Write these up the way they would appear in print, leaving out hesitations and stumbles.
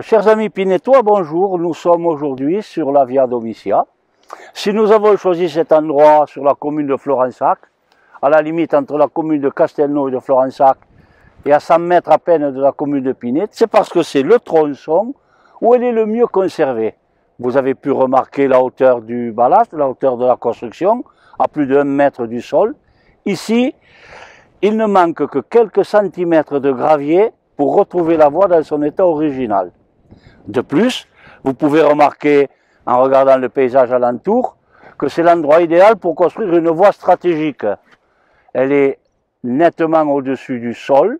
Chers amis Pinétois, bonjour. Nous sommes aujourd'hui sur la Via Domitia. Si nous avons choisi cet endroit sur la commune de Florensac, à la limite entre la commune de Castelnau et de Florensac, et à 100 mètres à peine de la commune de Pinet, c'est parce que c'est le tronçon où elle est le mieux conservée. Vous avez pu remarquer la hauteur du ballast, la hauteur de la construction, à plus de 1 mètre du sol. Ici, il ne manque que quelques centimètres de gravier pour retrouver la voie dans son état original. De plus, vous pouvez remarquer, en regardant le paysage alentour, que c'est l'endroit idéal pour construire une voie stratégique. Elle est nettement au-dessus du sol,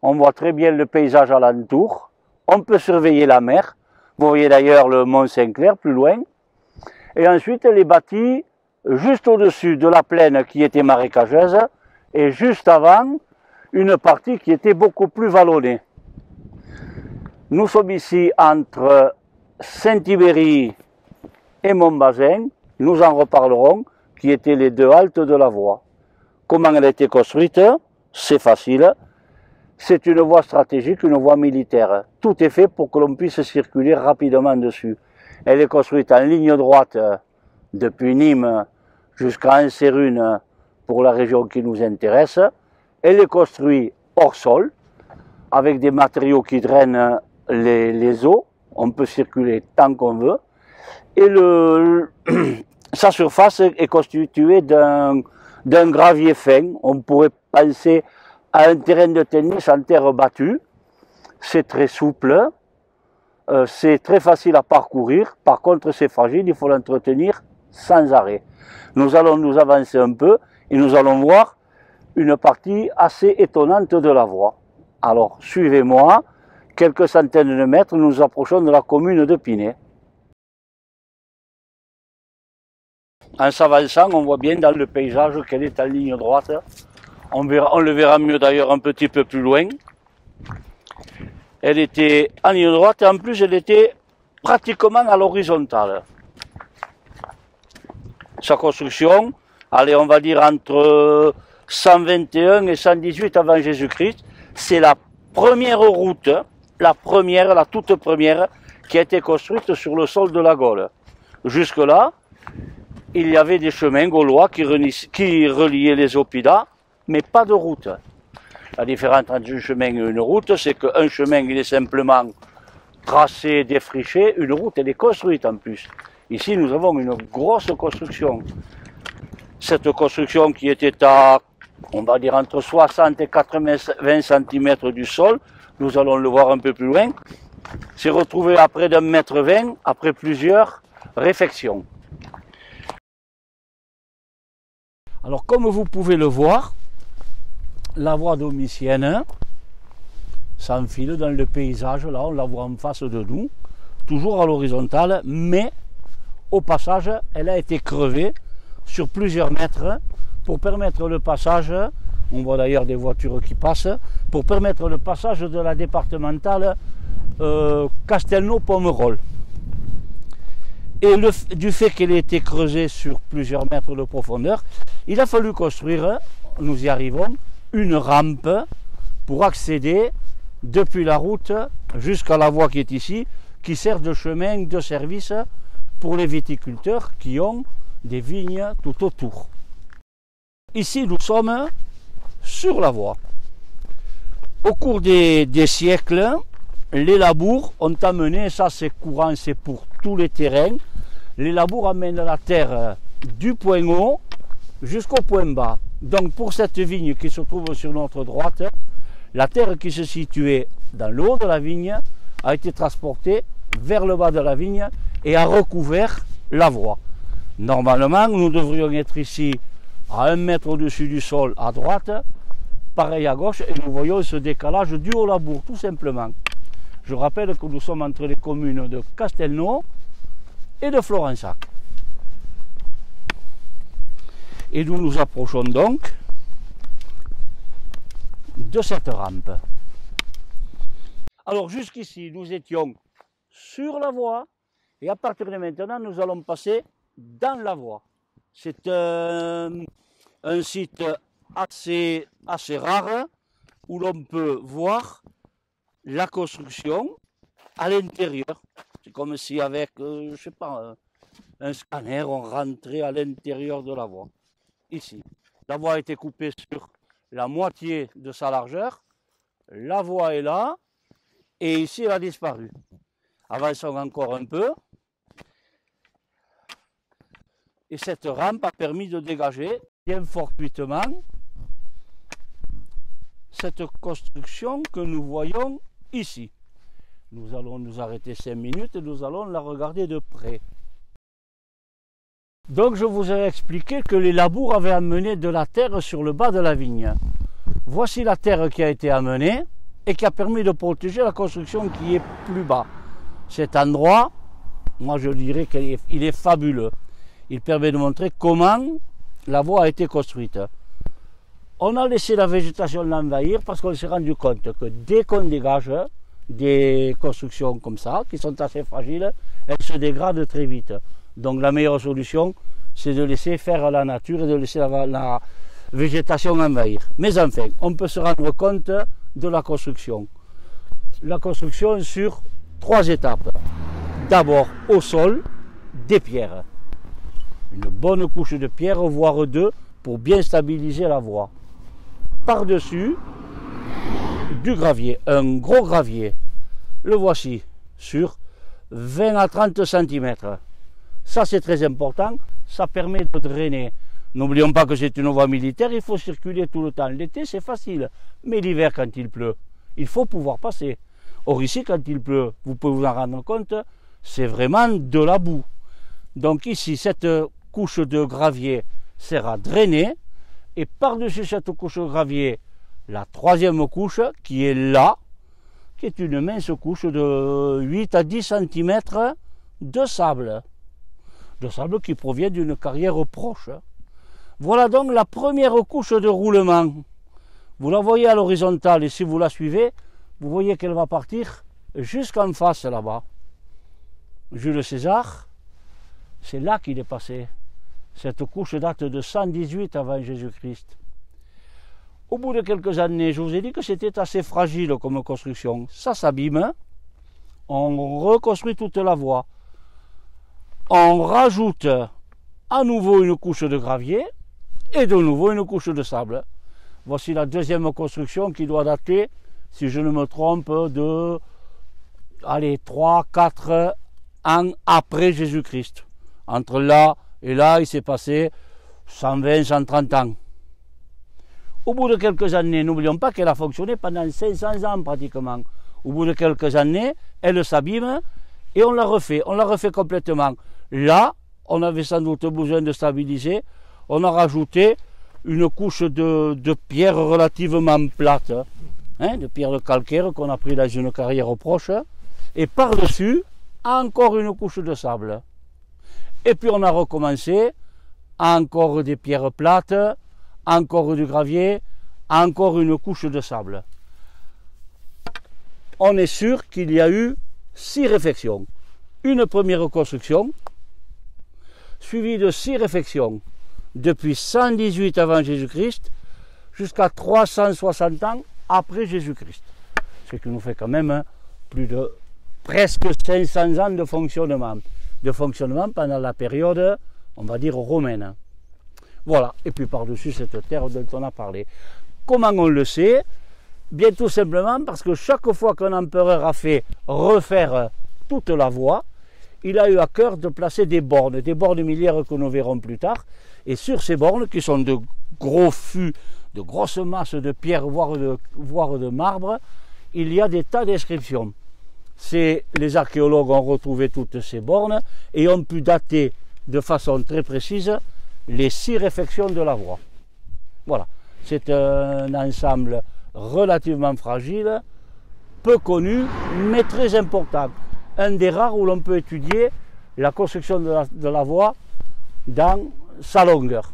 on voit très bien le paysage alentour, on peut surveiller la mer, vous voyez d'ailleurs le Mont Saint-Clair plus loin, et ensuite elle est bâtie juste au-dessus de la plaine qui était marécageuse, et juste avant, une partie qui était beaucoup plus vallonnée. Nous sommes ici entre Saint-Ibéry et Montbazin, nous en reparlerons, qui étaient les deux haltes de la voie. Comment elle a été construite? C'est facile. C'est une voie stratégique, une voie militaire. Tout est fait pour que l'on puisse circuler rapidement dessus. Elle est construite en ligne droite depuis Nîmes jusqu'à Anserune pour la région qui nous intéresse. Elle est construite hors sol, avec des matériaux qui drainent les eaux. On peut circuler tant qu'on veut. Et sa surface est constituée d'un gravier fin. On pourrait penser à un terrain de tennis en terre battue. C'est très souple, c'est très facile à parcourir. Par contre, c'est fragile, il faut l'entretenir sans arrêt. Nous allons nous avancer un peu et nous allons voir une partie assez étonnante de la voie. Alors, suivez-moi, quelques centaines de mètres, nous nous approchons de la commune de Pinet. En s'avançant, on voit bien dans le paysage qu'elle est en ligne droite. On le verra mieux d'ailleurs un petit peu plus loin. Elle était en ligne droite et en plus elle était pratiquement à l'horizontale. Sa construction, allez, on va dire entre 121 et 118 avant Jésus-Christ, c'est la première route, la toute première, qui a été construite sur le sol de la Gaule. Jusque-là, il y avait des chemins gaulois qui reliaient les Oppidas, mais pas de route. La différence entre un chemin et une route, c'est qu'un chemin, il est simplement tracé, défriché, une route, elle est construite en plus. Ici, nous avons une grosse construction. Cette construction qui était à, on va dire, entre 60 et 80 cm du sol, nous allons le voir un peu plus loin, s'est retrouvée à près d'1,20 m après plusieurs réfections. Alors, comme vous pouvez le voir, la voie domitienne s'enfile dans le paysage, là, on la voit en face de nous, toujours à l'horizontale, mais au passage, elle a été crevée sur plusieurs mètres pour permettre le passage, on voit d'ailleurs des voitures qui passent, pour permettre le passage de la départementale Castelnau-Pomerol. Et du fait qu'elle ait été creusée sur plusieurs mètres de profondeur, il a fallu construire, nous y arrivons, une rampe pour accéder depuis la route jusqu'à la voie qui est ici, qui sert de chemin de service pour les viticulteurs qui ont des vignes tout autour. Ici, nous sommes sur la voie. Au cours des siècles, les labours ont amené, ça c'est courant, c'est pour tous les terrains, les labours amènent la terre du point haut jusqu'au point bas. Donc pour cette vigne qui se trouve sur notre droite, la terre qui se situait dans le haut de la vigne a été transportée vers le bas de la vigne et a recouvert la voie. Normalement, nous devrions être ici à 1 mètre au-dessus du sol à droite, pareil à gauche, et nous voyons ce décalage dû au labour, tout simplement. Je rappelle que nous sommes entre les communes de Castelnau et de Florensac. Et nous nous approchons donc de cette rampe. Alors jusqu'ici, nous étions sur la voie et à partir de maintenant, nous allons passer dans la voie. C'est un site assez rare où l'on peut voir la construction à l'intérieur. C'est comme si avec, je sais pas, un scanner, on rentrait à l'intérieur de la voie. Ici, la voie a été coupée sur la moitié de sa largeur. La voie est là, et ici, elle a disparu. Avançons encore un peu. Et cette rampe a permis de dégager bien fortuitement cette construction que nous voyons ici. Nous allons nous arrêter 5 minutes et nous allons la regarder de près. Donc je vous ai expliqué que les labours avaient amené de la terre sur le bas de la vigne. Voici la terre qui a été amenée et qui a permis de protéger la construction qui est plus bas. Cet endroit, moi je dirais qu'il est fabuleux. Il permet de montrer comment la voie a été construite. On a laissé la végétation l'envahir parce qu'on s'est rendu compte que dès qu'on dégage des constructions comme ça, qui sont assez fragiles, elles se dégradent très vite. Donc la meilleure solution, c'est de laisser faire la nature et de laisser la végétation envahir. Mais enfin, on peut se rendre compte de la construction. La construction sur 3 étapes. D'abord au sol, des pierres. Une bonne couche de pierre, voire 2, pour bien stabiliser la voie. Par-dessus, du gravier, un gros gravier. Le voici, sur 20 à 30 cm. Ça, c'est très important, ça permet de drainer. N'oublions pas que c'est une voie militaire, il faut circuler tout le temps. L'été, c'est facile, mais l'hiver, quand il pleut, il faut pouvoir passer. Or ici, quand il pleut, vous pouvez vous en rendre compte, c'est vraiment de la boue. Donc ici, cette couche de gravier sert à drainer, et par-dessus cette couche de gravier, la 3e couche, qui est là, qui est une mince couche de 8 à 10 cm de sable. De sable qui provient d'une carrière proche. Voilà donc la première couche de roulement. Vous la voyez à l'horizontale, et si vous la suivez, vous voyez qu'elle va partir jusqu'en face là-bas. Jules César, c'est là qu'il est passé. Cette couche date de 118 avant Jésus-Christ. Au bout de quelques années, je vous ai dit que c'était assez fragile comme construction. Ça s'abîme, on reconstruit toute la voie. On rajoute à nouveau une couche de gravier et de nouveau une couche de sable. Voici la 2e construction qui doit dater, si je ne me trompe, de 3-4 ans après Jésus-Christ. Entre là et là, il s'est passé 120-130 ans. Au bout de quelques années, n'oublions pas qu'elle a fonctionné pendant 500 ans pratiquement. Au bout de quelques années, elle s'abîme et on la refait complètement. Là, on avait sans doute besoin de stabiliser. On a rajouté une couche de pierre relativement plate, de pierre de calcaire qu'on a pris dans une carrière proche. Et par-dessus, encore une couche de sable. Et puis on a recommencé, encore des pierres plates, encore du gravier, encore une couche de sable. On est sûr qu'il y a eu 6 réfections. Une première construction, suivie de 6 réfections, depuis 118 avant Jésus-Christ jusqu'à 360 ans après Jésus-Christ. Ce qui nous fait quand même plus de presque 500 ans de fonctionnement pendant la période, on va dire, romaine. Voilà, et puis par-dessus cette terre dont on a parlé. Comment on le sait? Bien tout simplement parce que chaque fois qu'un empereur a fait refaire toute la voie, il a eu à cœur de placer des bornes milliaires que nous verrons plus tard. Et sur ces bornes, qui sont de gros fûts, de grosses masses de pierre, voire de marbre, il y a des tas d'inscriptions. Les archéologues ont retrouvé toutes ces bornes et ont pu dater de façon très précise les 6 réfections de la voie. Voilà, c'est un ensemble relativement fragile, peu connu, mais très important. Un des rares où l'on peut étudier la construction de la voie dans sa longueur.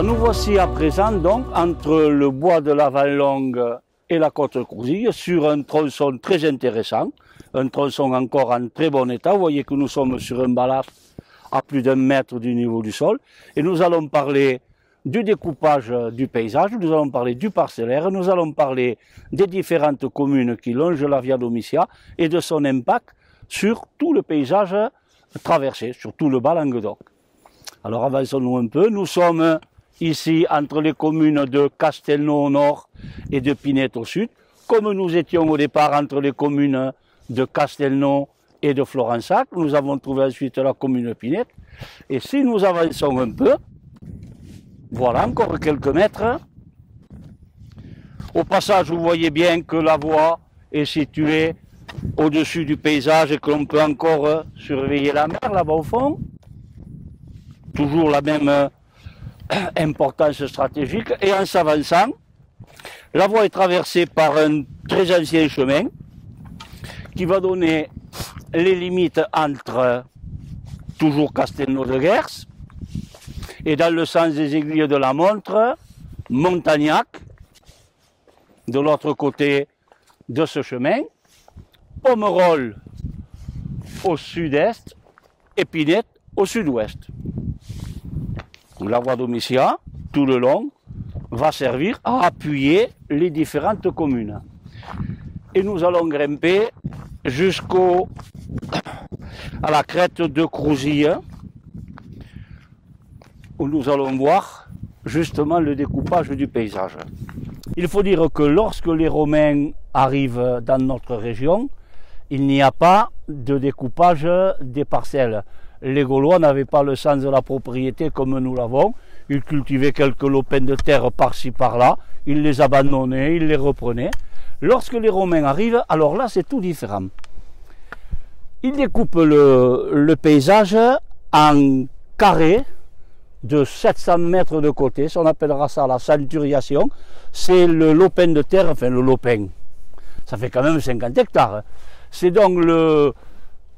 Nous voici à présent donc entre le bois de la Vanlongue et la côte de Crouzille sur un tronçon très intéressant, un tronçon encore en très bon état. Vous voyez que nous sommes sur un balafre à plus d'1 mètre du niveau du sol et nous allons parler du découpage du paysage, nous allons parler du parcellaire, nous allons parler des différentes communes qui longent la Via Domitia et de son impact sur tout le paysage traversé, sur tout le bas Languedoc. Alors avançons-nous un peu, nous sommes ici entre les communes de Castelnau au nord et de Pinette au sud, comme nous étions au départ entre les communes de Castelnau et de Florensac. Nous avons trouvé ensuite la commune Pinette. Et si nous avançons un peu, voilà encore quelques mètres. Au passage, vous voyez bien que la voie est située au-dessus du paysage et que l'on peut encore surveiller la mer là-bas au fond. Toujours la même importance stratégique. Et en s'avançant, la voie est traversée par un très ancien chemin qui va donner les limites entre toujours Castelnau de Gers et dans le sens des aiguilles de la montre, Montagnac, de l'autre côté de ce chemin, Pomerol au sud-est et Pinette au sud-ouest. La voie Domitia, tout le long, va servir à appuyer les différentes communes. Et nous allons grimper jusqu'à la crête de Crouzille, où nous allons voir justement le découpage du paysage. Il faut dire que lorsque les Romains arrivent dans notre région, il n'y a pas de découpage des parcelles. Les Gaulois n'avaient pas le sens de la propriété comme nous l'avons. Ils cultivaient quelques lopins de terre par-ci par-là, ils les abandonnaient, ils les reprenaient. Lorsque les Romains arrivent, alors là c'est tout différent. Ils découpent le paysage en carrés de 700 mètres de côté, on appellera ça la centuriation. C'est le lopin de terre, enfin le lopin, ça fait quand même 50 hectares. C'est donc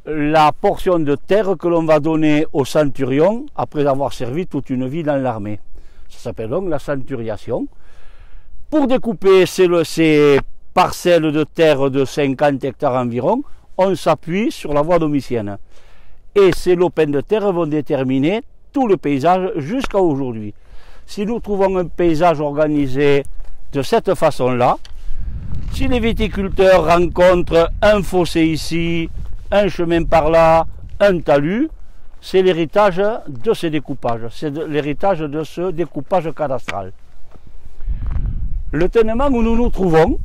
la portion de terre que l'on va donner au centurion après avoir servi toute une vie dans l'armée. Ça s'appelle donc la centuriation. Pour découper ces parcelles de terre de 50 hectares environ, on s'appuie sur la voie domitienne. Et ces lopins de terre vont déterminer tout le paysage jusqu'à aujourd'hui. Si nous trouvons un paysage organisé de cette façon-là, si les viticulteurs rencontrent un fossé ici, un chemin par là, un talus, c'est l'héritage de ces découpages, c'est l'héritage de ce découpage cadastral. Le tenement où nous nous trouvons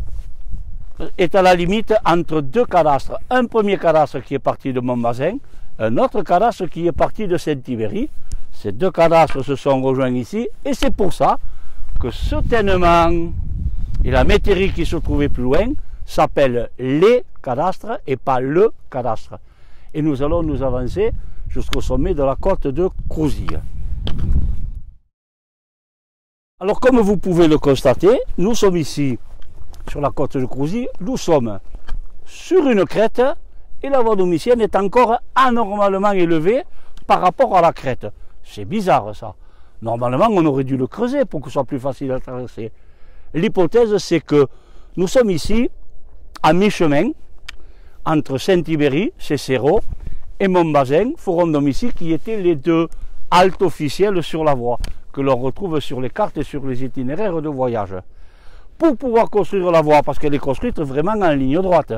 est à la limite entre deux cadastres. Un premier cadastre qui est parti de Montbazin, un autre cadastre qui est parti de Saint-Ibéry. Ces deux cadastres se sont rejoints ici et c'est pour ça que ce tenement et la métairie qui se trouvait plus loin s'appellent les cadastres et pas le cadastre. Et nous allons nous avancer jusqu'au sommet de la côte de Crouzille. Alors comme vous pouvez le constater, nous sommes ici sur la côte de Crouzille, nous sommes sur une crête et la voie domitienne est encore anormalement élevée par rapport à la crête. C'est bizarre ça. Normalement on aurait dû le creuser pour que ce soit plus facile à traverser. L'hypothèse c'est que nous sommes ici à mi-chemin entre Saint-Ibéry, Cécéro, et Montbazin, Forum Domici, qui étaient les deux haltes officielles sur la voie, que l'on retrouve sur les cartes et sur les itinéraires de voyage. Pour pouvoir construire la voie, parce qu'elle est construite vraiment en ligne droite,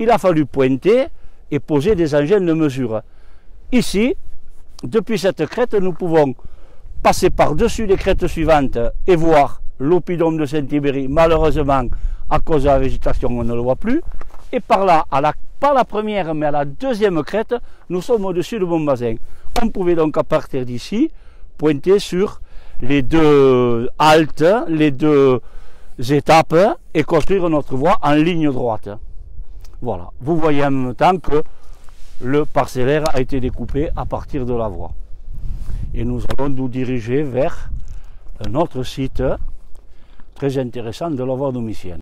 il a fallu pointer et poser des engins de mesure. Ici, depuis cette crête, nous pouvons passer par-dessus les crêtes suivantes et voir l'oppidum de Saint-Ibéry. Malheureusement, à cause de la végétation, on ne le voit plus. Et par là, pas la première, mais à la deuxième crête, nous sommes au-dessus de Montbazin. On pouvait donc à partir d'ici pointer sur les deux haltes, les deux étapes et construire notre voie en ligne droite. Voilà, vous voyez en même temps que le parcellaire a été découpé à partir de la voie. Et nous allons nous diriger vers un autre site très intéressant de la voie domitienne.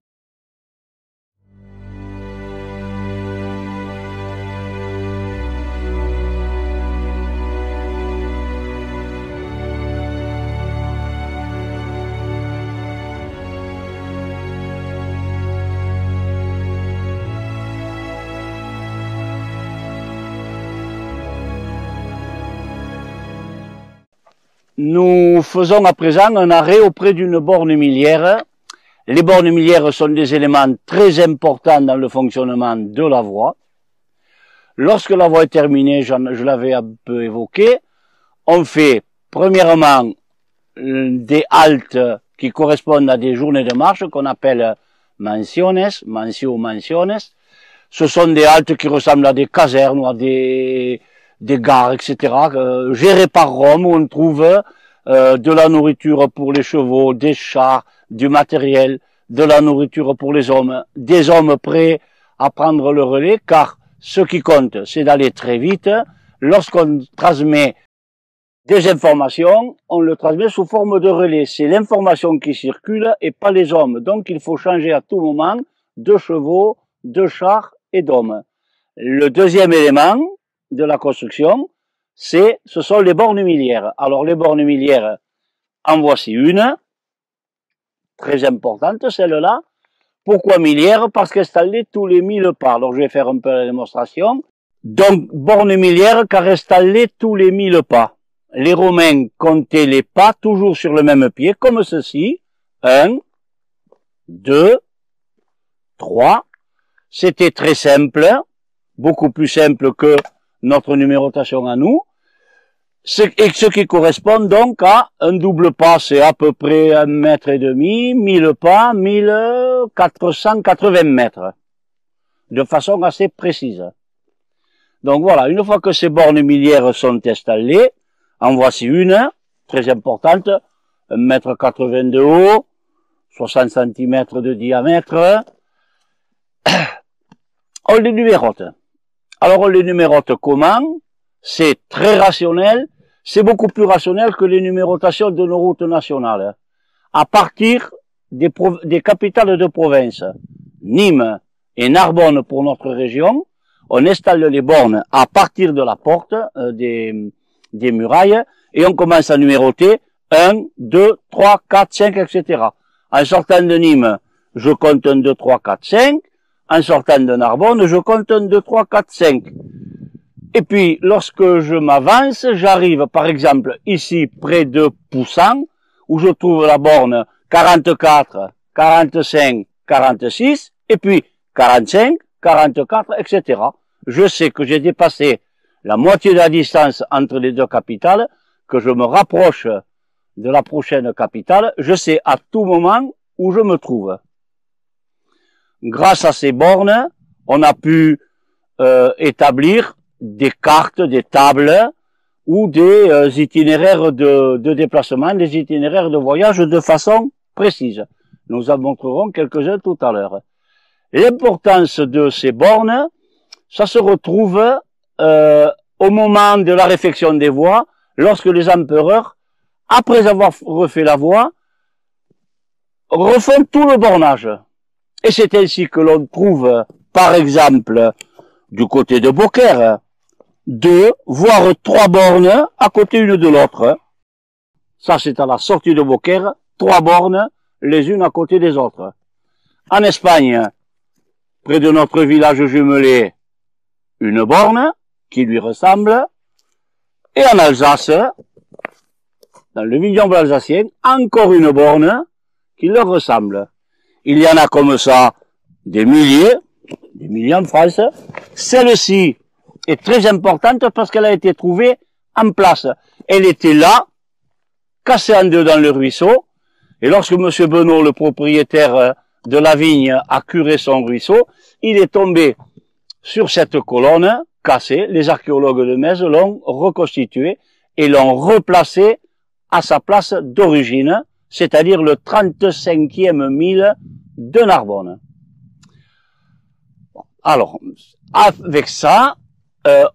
nous faisons à présent un arrêt auprès d'une borne miliaire. Les bornes miliaires sont des éléments très importants dans le fonctionnement de la voie. Lorsque la voie est terminée, je l'avais un peu évoqué, on fait premièrement des haltes qui correspondent à des journées de marche qu'on appelle mansiones. Ce sont des haltes qui ressemblent à des casernes ou à des gares, etc., gérées par Rome, où on trouve de la nourriture pour les chevaux, des chars, du matériel, de la nourriture pour les hommes, des hommes prêts à prendre le relais, car ce qui compte, c'est d'aller très vite. Lorsqu'on transmet des informations, on le transmet sous forme de relais. C'est l'information qui circule et pas les hommes. Donc il faut changer à tout moment de chevaux, de chars et d'hommes. Le deuxième élément de la construction, ce sont les bornes miliaires. Alors les bornes miliaires, en voici une, très importante celle-là. Pourquoi miliaire? Parce qu'installée tous les 1000 pas. Alors je vais faire un peu la démonstration. Donc borne miliaire car installée tous les 1000 pas. Les Romains comptaient les pas toujours sur le même pied, comme ceci. 1, 2, 3. C'était très simple, beaucoup plus simple que notre numérotation à nous. Et ce qui correspond donc à un double pas, c'est à peu près 1,5 mètre, 1000 pas, 1480 mètres. De façon assez précise. Donc voilà, une fois que ces bornes miliaires sont installées, en voici une, très importante, 1,80 m de haut, 60 cm de diamètre. On les numérote. Alors on les numérote comment? C'est très rationnel, c'est beaucoup plus rationnel que les numérotations de nos routes nationales. À partir des capitales de province, Nîmes et Narbonne pour notre région, on installe les bornes à partir de la porte des murailles et on commence à numéroter 1, 2, 3, 4, 5, etc. En sortant de Nîmes, je compte 1, 2, 3, 4, 5. En sortant de Narbonne, je compte 1, 2, 3, 4, 5. Et puis, lorsque je m'avance, j'arrive, par exemple, ici, près de Poussan, où je trouve la borne 44, 45, 46, et puis 45, 44, etc. Je sais que j'ai dépassé la moitié de la distance entre les deux capitales, que je me rapproche de la prochaine capitale, je sais à tout moment où je me trouve. Grâce à ces bornes, on a pu établir des cartes, des tables ou des itinéraires de déplacement, des itinéraires de voyage de façon précise. Nous en montrerons quelques-uns tout à l'heure. L'importance de ces bornes, ça se retrouve au moment de la réfection des voies, lorsque les empereurs, après avoir refait la voie, refont tout le bornage. Et c'est ainsi que l'on trouve, par exemple, du côté de Beaucaire, 2, voire 3 bornes à côté une de l'autre. Ça, c'est à la sortie de Beaucaire, 3 bornes, les unes à côté des autres. En Espagne, près de notre village jumelé, une borne qui lui ressemble. Et en Alsace, dans le vignoble alsacien, encore une borne qui leur ressemble. Il y en a comme ça des milliers en France. Celle-ci est très importante parce qu'elle a été trouvée en place. Elle était là, cassée en deux dans le ruisseau, et lorsque M. Benoît, le propriétaire de la vigne, a curé son ruisseau, il est tombé sur cette colonne cassée. Les archéologues de Metz l'ont reconstituée et l'ont replacée à sa place d'origine, c'est-à-dire le 35e mille de Narbonne. Alors, avec ça,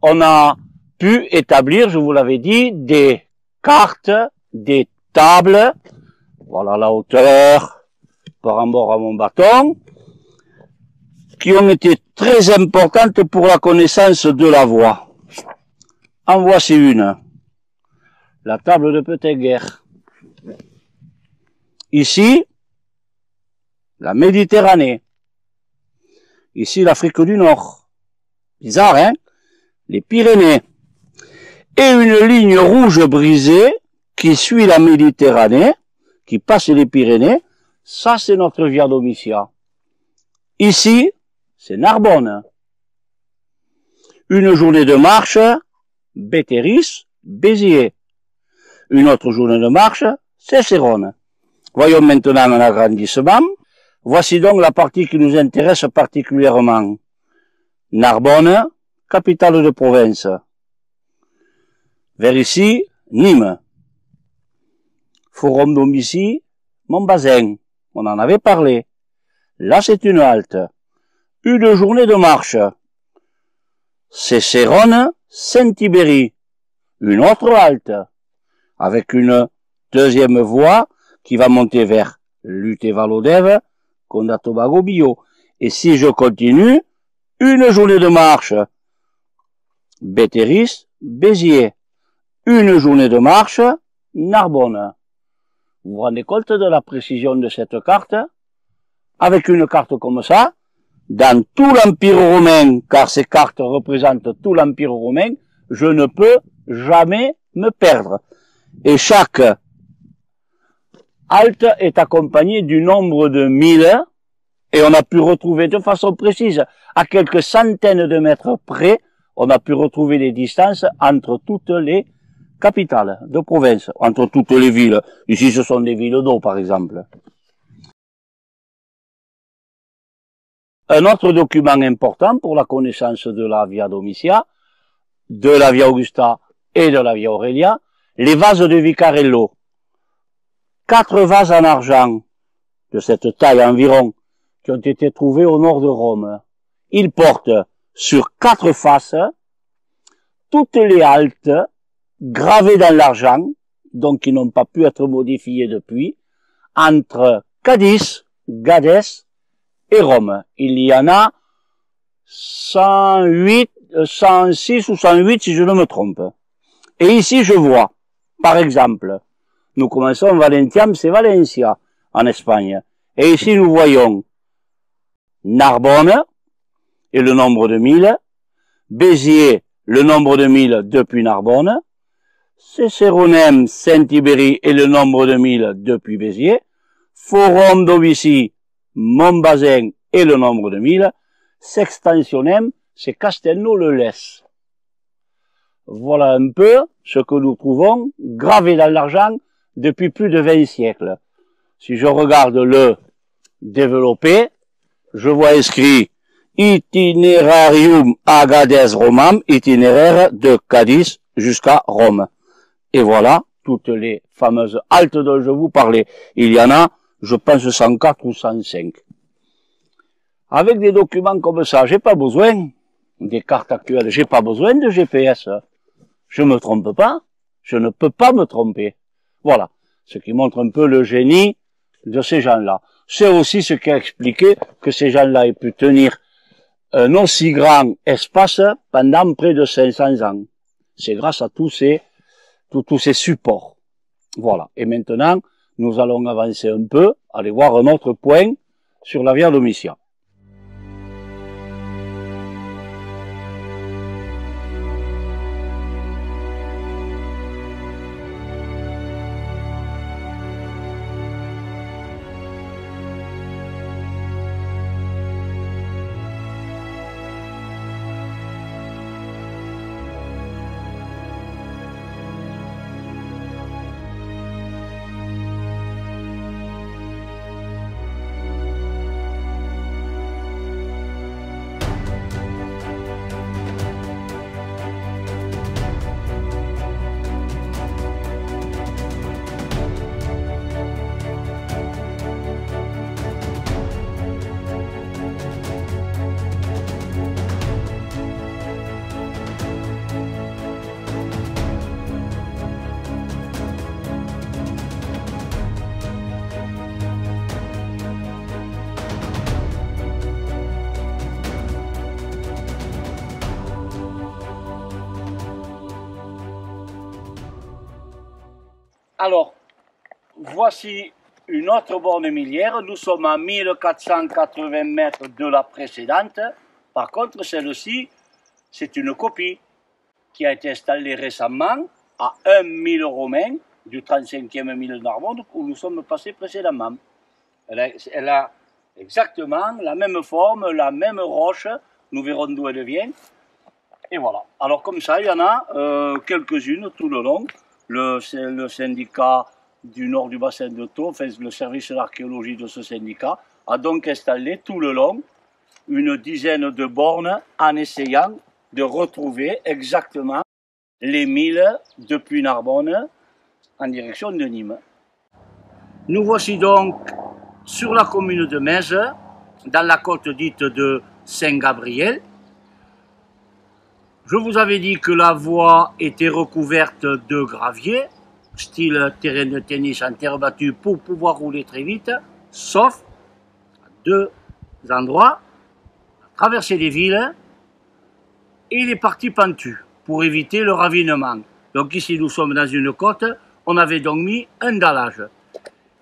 on a pu établir, je vous l'avais dit, des cartes, des tables. Voilà la hauteur par rapport à mon bâton, qui ont été très importantes pour la connaissance de la voie. En voici une. La table de Petitguer. Ici, la Méditerranée. Ici, l'Afrique du Nord. Bizarre, hein? Les Pyrénées. Et une ligne rouge brisée qui suit la Méditerranée, qui passe les Pyrénées, ça c'est notre Via Domitia. Ici, c'est Narbonne. Une journée de marche, Béthéris, Béziers. Une autre journée de marche, Cécérone. Voyons maintenant l'agrandissement. Voici donc la partie qui nous intéresse particulièrement. Narbonne, capitale de province. Vers ici, Nîmes. Forum Domitie, Montbazin. On en avait parlé. Là, c'est une halte. Une journée de marche. Cécérone, Saint-Tibéri. Une autre halte. Avec une deuxième voie qui va monter vers Luté-Valodève, Condat-Tobago-Bio. Et si je continue, une journée de marche. Béthéris, Béziers. Une journée de marche, Narbonne. Vous vous rendez compte de la précision de cette carte? Avec une carte comme ça, dans tout l'Empire romain, car ces cartes représentent tout l'Empire romain, je ne peux jamais me perdre. Et chaque halte est accompagnée du nombre de milles, et on a pu retrouver de façon précise, à quelques centaines de mètres près, on a pu retrouver les distances entre toutes les capitales de province, entre toutes les villes. Ici, ce sont des villes d'eau, par exemple. Un autre document important pour la connaissance de la Via Domitia, de la Via Augusta et de la Via Aurelia, les vases de Vicarello. 4 vases en argent de cette taille environ qui ont été trouvés au nord de Rome. Ils portent sur 4 faces toutes les haltes gravées dans l'argent, donc qui n'ont pas pu être modifiées depuis, entre Cadix, Gadès et Rome. Il y en a 108, 106 ou 108 si je ne me trompe. Et ici je vois, par exemple, nous commençons Valentiam, c'est Valencia, en Espagne. Et ici nous voyons Narbonne et le nombre de milles, Béziers, le nombre de milles depuis Narbonne, Cécéronem, Saint-Tibéri et le nombre de milles depuis Béziers, Forum Domitie, Montbazin et le nombre de milles, Sextensionem, c'est Castelnau-le-Lez. Voilà un peu ce que nous trouvons gravé dans l'argent depuis plus de 20 siècles. Si je regarde le développé, je vois inscrit Itinerarium Agades Romam, itinéraire de Cadix jusqu'à Rome. Et voilà toutes les fameuses haltes dont je vous parlais. Il y en a, je pense, 104 ou 105. Avec des documents comme ça, j'ai pas besoin des cartes actuelles, j'ai pas besoin de GPS. Je me trompe pas, je ne peux pas me tromper. Voilà, ce qui montre un peu le génie de ces gens-là. C'est aussi ce qui a expliqué que ces gens-là aient pu tenir un aussi grand espace pendant près de 500 ans. C'est grâce à tous ces supports. Voilà. Et maintenant, nous allons avancer un peu, aller voir un autre point sur la Via Domitia. Alors, voici une autre borne milliaire. Nous sommes à 1480 mètres de la précédente. Par contre, celle-ci, c'est une copie qui a été installée récemment à 1 000 romains du 35e mille Narbonne où nous sommes passés précédemment. Elle a exactement la même forme, la même roche, nous verrons d'où elle vient. Et voilà. Alors comme ça, il y en a quelques-unes tout le long. Le syndicat du nord du bassin de Thau, enfin, le service d'archéologie de ce syndicat, a donc installé tout le long une dizaine de bornes en essayant de retrouver exactement les milles depuis Narbonne en direction de Nîmes. Nous voici donc sur la commune de Metz, dans la côte dite de Saint-Gabriel. Je vous avais dit que la voie était recouverte de gravier, style terrain de tennis en terre battue pour pouvoir rouler très vite, sauf à deux endroits, traverser les villes et les parties pentues pour éviter le ravinement. Donc ici nous sommes dans une côte, on avait donc mis un dallage.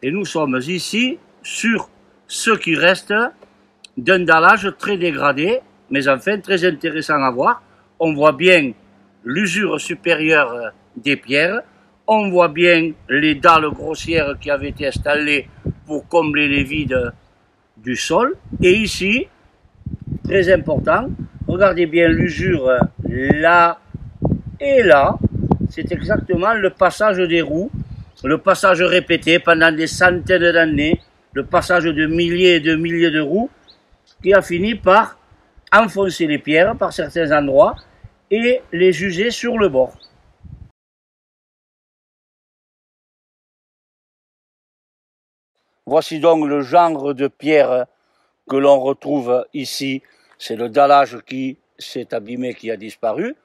Et nous sommes ici sur ce qui reste d'un dallage très dégradé, mais enfin très intéressant à voir. On voit bien l'usure supérieure des pierres, on voit bien les dalles grossières qui avaient été installées pour combler les vides du sol. Et ici, très important, regardez bien l'usure là et là, c'est exactement le passage des roues, le passage répété pendant des centaines d'années, le passage de milliers et de milliers de roues qui a fini par enfoncer les pierres par certains endroits et les user sur le bord. Voici donc le genre de pierre que l'on retrouve ici. C'est le dallage qui s'est abîmé, qui a disparu.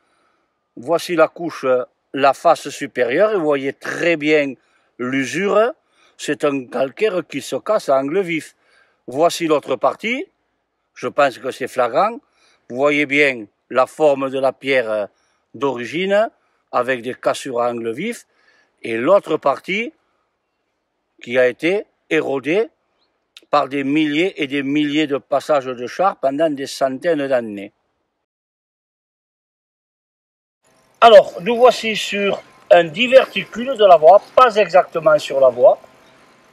Voici la couche, la face supérieure, et vous voyez très bien l'usure. C'est un calcaire qui se casse à angle vif. Voici l'autre partie, je pense que c'est flagrant. Vous voyez bien la forme de la pierre d'origine, avec des cassures à angle vif, et l'autre partie qui a été érodée par des milliers et des milliers de passages de chars pendant des centaines d'années. Alors, nous voici sur un diverticule de la voie, pas exactement sur la voie.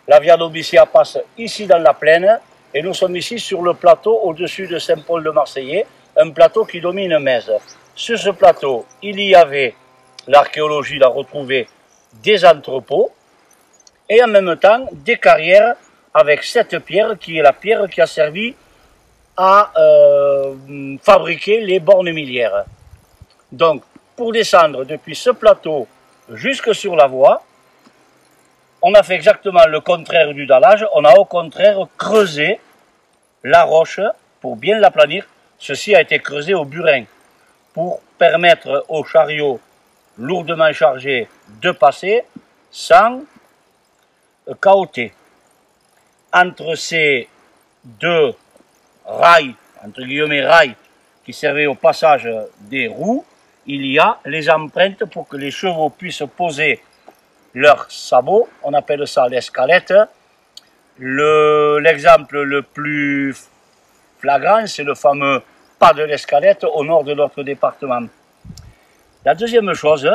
La Via Domitia passe ici dans la plaine, et nous sommes ici sur le plateau au-dessus de Saint-Paul-de-Marseillais, un plateau qui domine Metz. Sur ce plateau, il y avait, l'archéologie l'a retrouvé, des entrepôts, et en même temps des carrières avec cette pierre qui est la pierre qui a servi à fabriquer les bornes milliaires. Donc, pour descendre depuis ce plateau jusque sur la voie, on a fait exactement le contraire du dallage, on a au contraire creusé la roche pour bien l'aplanir. Ceci a été creusé au burin pour permettre aux chariots lourdement chargés de passer sans cahoter. Entre ces deux rails, entre guillemets rails, qui servaient au passage des roues, il y a les empreintes pour que les chevaux puissent poser leurs sabots, on appelle ça l'escalette. L'exemple le plus flagrant, c'est le fameux pas de l'escalette au nord de notre département. La deuxième chose,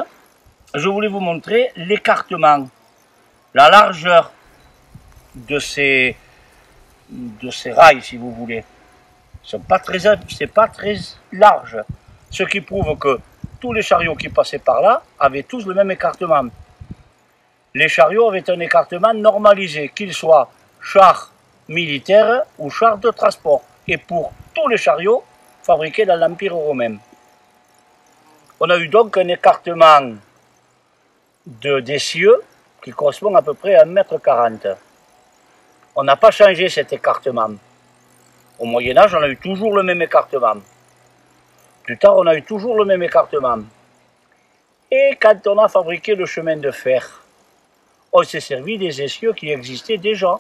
je voulais vous montrer l'écartement, la largeur de ces rails, si vous voulez. C'est pas très large, ce qui prouve que tous les chariots qui passaient par là avaient tous le même écartement. Les chariots avaient un écartement normalisé, qu'ils soient chars militaires ou chars de transport, et pour tous les chariots fabriqués dans l'Empire romain. On a eu donc un écartement d'essieux qui correspond à peu près à 1,40 m. On n'a pas changé cet écartement. Au Moyen-Âge, on a eu toujours le même écartement. Plus tard, on a eu toujours le même écartement. Et quand on a fabriqué le chemin de fer, on s'est servi des essieux qui existaient déjà.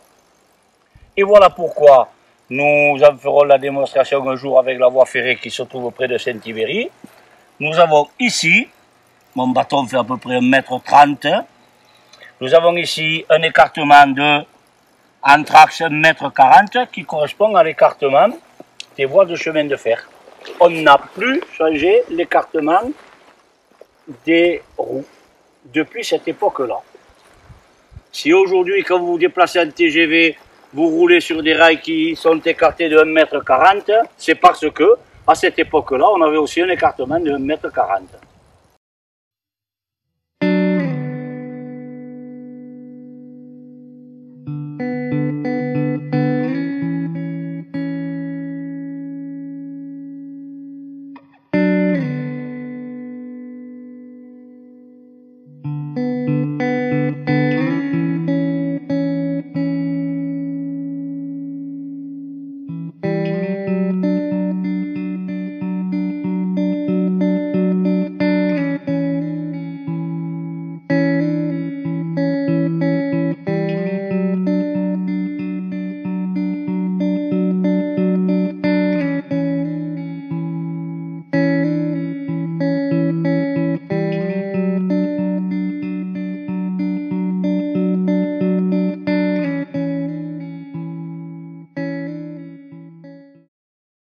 Et voilà pourquoi nous en ferons la démonstration un jour avec la voie ferrée qui se trouve près de Saint-Ibéry. Nous avons ici, mon bâton fait à peu près 1,30 m. Nous avons ici un écartement de entre axe 1,40 m qui correspond à l'écartement des voies de chemin de fer. On n'a plus changé l'écartement des roues depuis cette époque-là. Si aujourd'hui, quand vous vous déplacez en TGV, vous roulez sur des rails qui sont écartés de 1,40 m, c'est parce que, à cette époque-là, on avait aussi un écartement de 1,40 m.